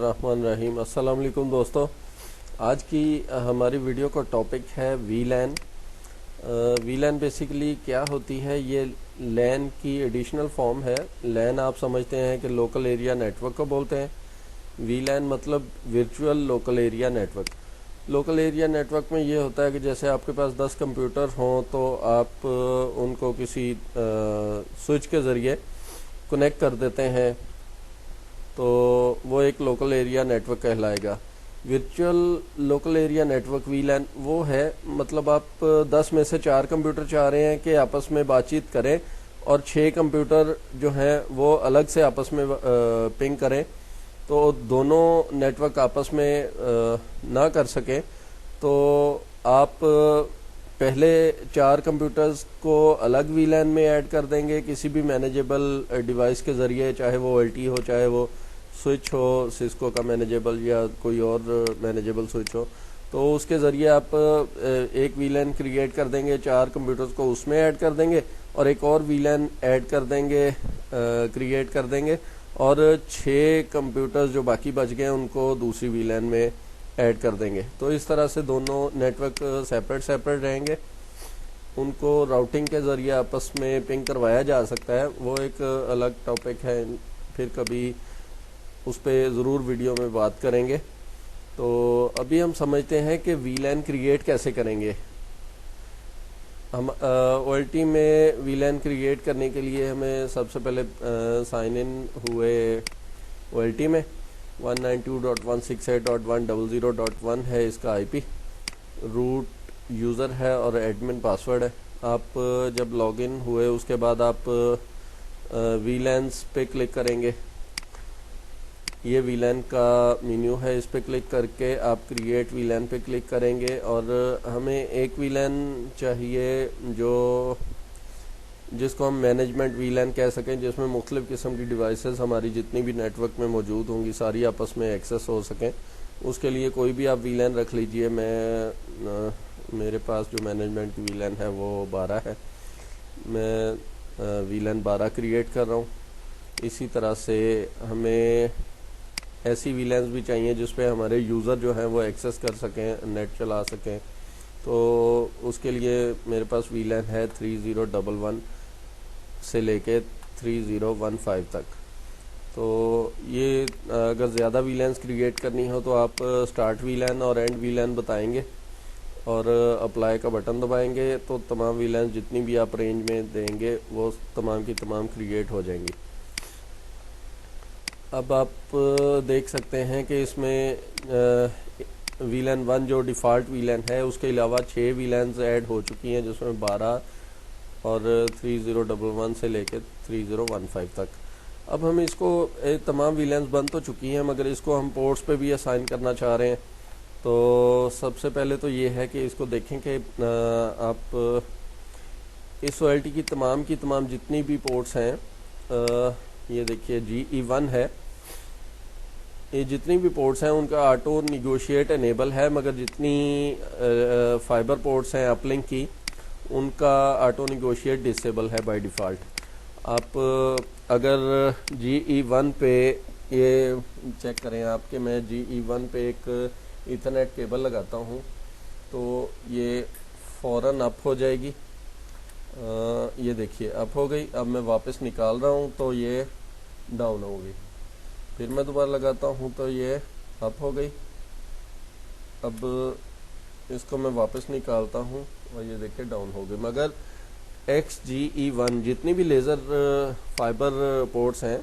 रहमान रहीम। अस्सलाम वालेकुम दोस्तों, आज की हमारी वीडियो का टॉपिक है वीलैन। वीलैन बेसिकली क्या होती है? ये लैन की एडिशनल फॉर्म है। लैन आप समझते हैं कि लोकल एरिया नेटवर्क को बोलते हैं। वीलैन मतलब virtual local area network. Local area network में ये होता है कि जैसे आपके पास 10 कंप्यूटर हों तो आप उनको किसी स्विच के ज़रिए कनेक्ट कर देते हैं, तो वो एक लोकल एरिया नेटवर्क कहलाएगा। वर्चुअल लोकल एरिया नेटवर्क वीलैन वो है, मतलब आप 10 में से 4 कंप्यूटर चाह रहे हैं कि आपस में बातचीत करें और 6 कंप्यूटर जो हैं वो अलग से आपस में पिंग करें, तो दोनों नेटवर्क आपस में ना कर सकें। तो आप पहले 4 कंप्यूटर्स को अलग वीलैन में ऐड कर देंगे किसी भी मैनेजेबल डिवाइस के ज़रिए, चाहे वो एलटी हो, चाहे वो स्विच हो, सिस्को का मैनेजेबल या कोई और मैनेजेबल स्विच हो। तो उसके ज़रिए आप एक वीलैन क्रिएट कर देंगे, 4 कंप्यूटर्स को उसमें ऐड कर देंगे और एक और वीलैन ऐड कर देंगे, क्रिएट कर देंगे, और 6 कंप्यूटर्स जो बाकी बच गए उनको दूसरी वीलैन में ऐड कर देंगे। तो इस तरह से दोनों नेटवर्क सेपरेट रहेंगे। उनको राउटिंग के ज़रिए आपस में पिंग करवाया जा सकता है, वो एक अलग टॉपिक है, फिर कभी उस पर ज़रूर वीडियो में बात करेंगे। तो अभी हम समझते हैं कि वीलैन क्रिएट कैसे करेंगे। हम ओएलटी में वीलैन क्रिएट करने के लिए हमें सबसे पहले साइन इन हुए ओएलटी में। 192.168.100.1 है इसका आईपी, रूट यूज़र है और एडमिन पासवर्ड है। आप जब लॉगिन हुए उसके बाद आप वीलैन्स पे क्लिक करेंगे। ये वीलैन का मेन्यू है, इस पे क्लिक करके आप क्रिएट वीलैन पे क्लिक करेंगे और हमें एक वीलैन चाहिए जिसको हम मैनेजमेंट वीलैन कह सकें, जिसमें मुख्तलिफ़ किस्म की डिवाइसेस हमारी जितनी भी नेटवर्क में मौजूद होंगी सारी आपस में एक्सेस हो सकें। उसके लिए कोई भी आप वीलैन रख लीजिए। मेरे पास जो मैनेजमेंट की वीलैन है वो 12 है, मैं वीलैन 12 क्रिएट कर रहा हूँ। इसी तरह से हमें ऐसी वीलैन्स भी चाहिए जिस पे हमारे यूज़र जो हैं वो एक्सेस कर सकें, नेट चला सकें। तो उसके लिए मेरे पास वीलैन है 3011 से लेके 3015 तक। तो ये अगर ज़्यादा वीलैन्स क्रिएट करनी हो तो आप स्टार्ट वीलैन और एंड वीलैन बताएंगे और अप्लाई का बटन दबाएंगे, तो तमाम वीलैन्स जितनी भी आप रेंज में देंगे वो तमाम की तमाम क्रिएट हो जाएंगी। अब आप देख सकते हैं कि इसमें वीलैन 1 जो डिफ़ॉल्ट वीलैन है उसके अलावा 6 वीलैन्स ऐड हो चुकी हैं, जिसमें 12 और 3011 से लेकर 3015 तक। अब हम इसको तमाम वीलैन्स बन तो चुकी हैं, मगर इसको हम पोर्ट्स पे भी असाइन करना चाह रहे हैं। तो सबसे पहले तो ये है कि इसको देखें कि आप इस ओएलटी की तमाम जितनी भी पोर्ट्स हैं, ये देखिए GE1 है, ये जितनी भी पोर्ट्स हैं उनका ऑटो निगोशिएट इनेबल है, मगर जितनी फाइबर पोर्ट्स हैं अपलिंक की उनका ऑटो निगोशिएट डिसेबल है बाय डिफ़ॉल्ट। आप अगर GE1 पे ये चेक करें आप कि मैं GE1 पे एक ईथरनेट केबल लगाता हूँ तो ये फ़ौरन अप हो जाएगी। ये देखिए अप हो गई। अब मैं वापस निकाल रहा हूँ तो ये डाउन हो गई, फिर मैं दोबारा लगाता हूँ तो ये अप हो गई। अब इसको मैं वापस निकालता हूँ और ये देखिए डाउन हो गई। मगर XGE1 जितनी भी लेज़र फाइबर पोर्ट्स हैं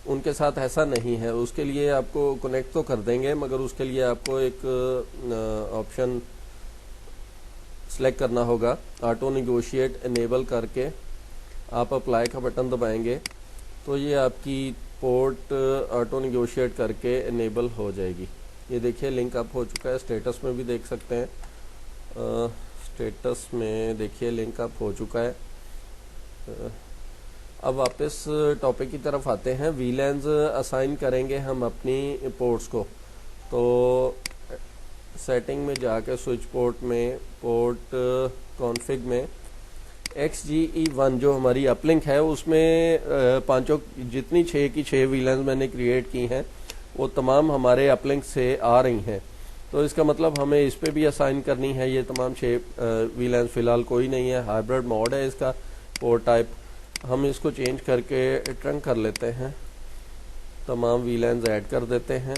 उनके साथ ऐसा नहीं है। उसके लिए आपको कनेक्ट तो कर देंगे, मगर उसके लिए आपको एक ऑप्शन सेलेक्ट करना होगा। ऑटो निगोशिएट इनेबल करके आप अप्लाई का बटन दबाएंगे तो ये आपकी पोर्ट ऑटो निगोशिएट करके इनेबल हो जाएगी। ये देखिए लिंक अप हो चुका है, स्टेटस में भी देख सकते हैं। स्टेटस में देखिए लिंक अप हो चुका है। अब वापस टॉपिक की तरफ आते हैं। वीलैन्स असाइन करेंगे हम अपनी पोर्ट्स को, तो सेटिंग में जाकर स्विच पोर्ट में पोर्ट कॉन्फ़िग में XGE1 जो हमारी अपलिंक है उसमें पांचों जितनी 6 की 6 वीलैन्स मैंने क्रिएट की हैं वो तमाम हमारे अपलिंक से आ रही हैं। तो इसका मतलब हमें इस पे भी असाइन करनी है ये तमाम 6 वीलैन। फ़िलहाल कोई नहीं है, हाइब्रिड मोड है इसका पोर्ट टाइप। हम इसको चेंज करके ट्रंक कर लेते हैं, तमाम वीलैंस ऐड कर देते हैं।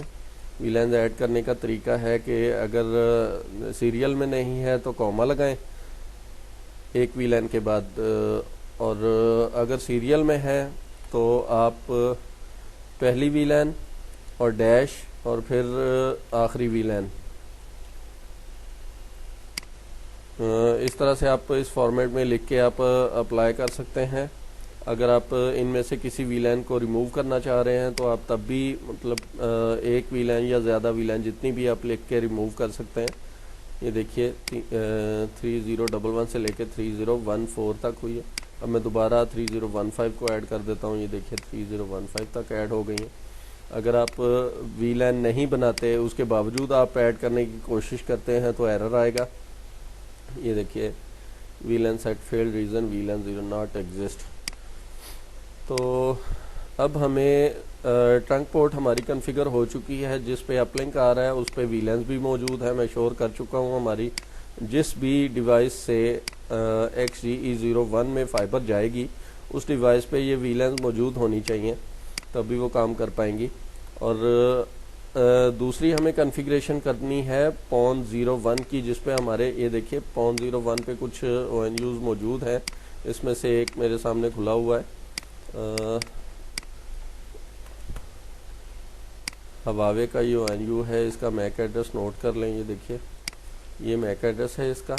वीलैंस ऐड करने का तरीका है कि अगर सीरियल में नहीं है तो कॉमा लगाएं एक वीलैन के बाद, और अगर सीरियल में है तो आप पहली वीलैन और डैश और फिर आखिरी वीलैन, इस तरह से आप इस फॉर्मेट में लिख के आप अप्लाई कर सकते हैं। अगर आप इनमें से किसी वीलैन को रिमूव करना चाह रहे हैं तो आप तब भी मतलब एक वीलैन या ज़्यादा वीलैन जितनी भी आप लिख के रिमूव कर सकते हैं। ये देखिए 3011 से लेके 3014 तक हुई है। अब मैं दोबारा 3015 को ऐड कर देता हूँ। ये देखिए 3015 तक ऐड हो गई है। अगर आप वीलैन नहीं बनाते उसके बावजूद आप ऐड करने की कोशिश करते हैं तो एरर आएगा। ये देखिए VLAN set failed reason VLAN 0 not exist. तो अब हमें ट्रंक पोर्ट हमारी कॉन्फ़िगर हो चुकी है, जिस पे अपलिंक आ रहा है उस पे वीलैंस भी मौजूद है। मैं शोर कर चुका हूँ। हमारी जिस भी डिवाइस से XGE01 में फाइबर जाएगी उस डिवाइस पे ये वीलैंस मौजूद होनी चाहिए, तभी वो काम कर पाएंगी। और दूसरी हमें कॉन्फ़िगरेशन करनी है PON 01 की, जिस पे हमारे ये देखिए PON 01 पे कुछ ONUs मौजूद हैं। इसमें से एक मेरे सामने खुला हुआ है, हवावे का ये ONU है। इसका मैक एड्रेस नोट कर लें। ये देखिए ये मैक एड्रेस है इसका,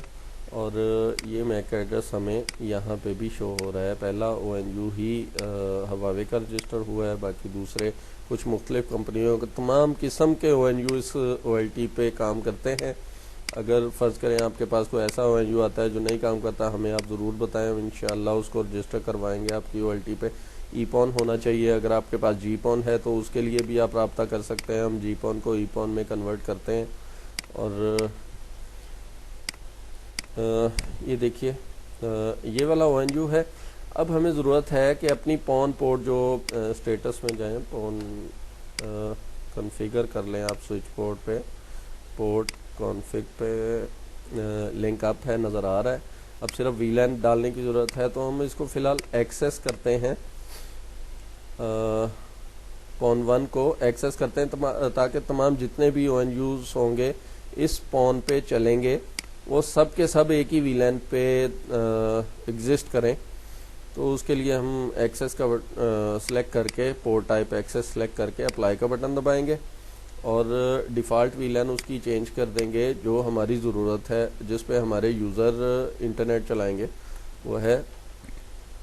और ये मैक एड्रेस हमें यहाँ पे भी शो हो रहा है। पहला ONU ही हवावे का रजिस्टर हुआ है, बाकी दूसरे कुछ मुख्तलिफ कंपनियों के तमाम किस्म के ONU इस OLT पे काम करते हैं। अगर फ़र्ज़ करें आपके पास कोई ऐसा ONU आता है जो नहीं काम करता, हमें आप ज़रूर बताएं, इंशाअल्लाह उसको रजिस्टर करवाएंगे आपकी OLT पे। EPON होना चाहिए। अगर आपके पास GPON है तो उसके लिए भी आप रब्ता कर सकते हैं। हम GPON को EPON में कन्वर्ट करते हैं। और ये देखिए ये वाला ONU है। अब हमें ज़रूरत है कि अपनी PON पोर्ट जो स्टेटस में जाएं, PON कॉन्फ़िगर कर लें आप स्विच पोर्ट पे, पोर्ट कॉन्फ़िग पे लिंक अप है, नज़र आ रहा है। अब सिर्फ वीलैन डालने की ज़रूरत है, तो हम इसको फ़िलहाल एक्सेस करते हैं। PON 1 को एक्सेस करते हैं ताकि तमाम जितने भी ONUs होंगे इस PON पे चलेंगे, वो सब के सब एक ही वीलैन पे एग्जिस्ट करें। तो उसके लिए हम एक्सेस का सिलेक्ट करके पोर्ट टाइप एक्सेस सिलेक्ट करके अप्लाई का बटन दबाएंगे और डिफ़ॉल्ट वीलैन उसकी चेंज कर देंगे जो हमारी ज़रूरत है, जिस पे हमारे यूज़र इंटरनेट चलाएंगे। वो है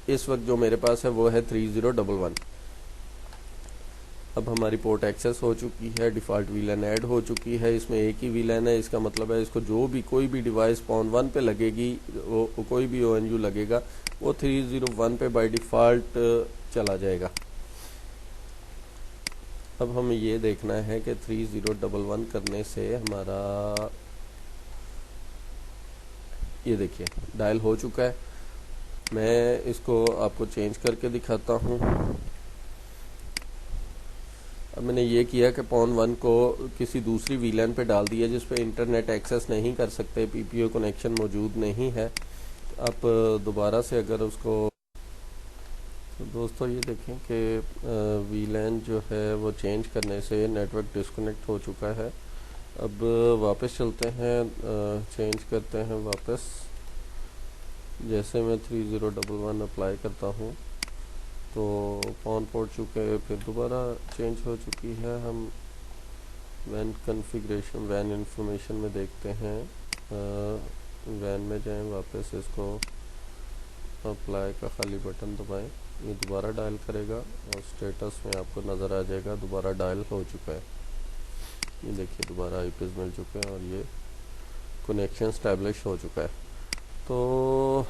इस वक्त जो मेरे पास है वो है 3011। अब हमारी पोर्ट एक्सेस हो चुकी है, डिफ़ॉल्ट वीलैन ऐड हो चुकी है। इसमें एक ही वीलैन है। इसका मतलब है इसको जो भी कोई भी डिवाइस PON 1 पे लगेगी, वो कोई भी ONU लगेगा वो 3001 पे बाय डिफ़ॉल्ट चला जाएगा। अब हमें ये देखना है कि 3011 करने से हमारा ये देखिए डायल हो चुका है। मैं इसको आपको चेंज करके दिखाता हूँ। अब मैंने ये किया कि PON 1 को किसी दूसरी वीलैन पे डाल दिया जिस पे इंटरनेट एक्सेस नहीं कर सकते, PPO कनेक्शन मौजूद नहीं है। आप दोबारा से अगर उसको, तो दोस्तों ये देखें कि वीलैन जो है वो चेंज करने से नेटवर्क डिस्कनेक्ट हो चुका है। अब वापस चलते हैं, चेंज करते हैं वापस। जैसे मैं 3011 अप्लाई करता हूँ तो PON पोर्ट चुके फिर दोबारा चेंज हो चुकी है। हम वैन कॉन्फ़िगरेशन वैन इंफॉर्मेशन में देखते हैं, वैन में जाएं, वापस इसको अप्लाई का खाली बटन दबाएं, ये दोबारा डायल करेगा और स्टेटस में आपको नज़र आ जाएगा दोबारा डायल हो चुका है। ये देखिए दोबारा IPs मिल चुके हैं और ये कनेक्शन स्टैब्लिश हो चुका है। तो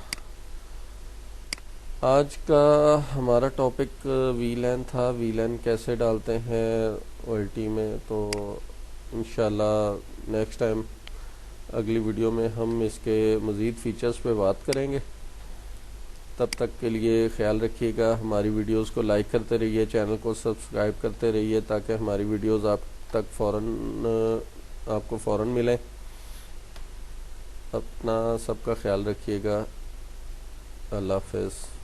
आज का हमारा टॉपिक वीलैन था, वीलैन कैसे डालते हैं OLT में। तो इंशाल्लाह नेक्स्ट टाइम अगली वीडियो में हम इसके मज़ीद फ़ीचर्स पे बात करेंगे। तब तक के लिए ख्याल रखिएगा। हमारी वीडियोस को लाइक करते रहिए, चैनल को सब्सक्राइब करते रहिए ताकि हमारी वीडियोस आप तक आपको फ़ौरन मिलें। अपना सबका ख्याल रखिएगा। अल्लाह हाफ़िज़।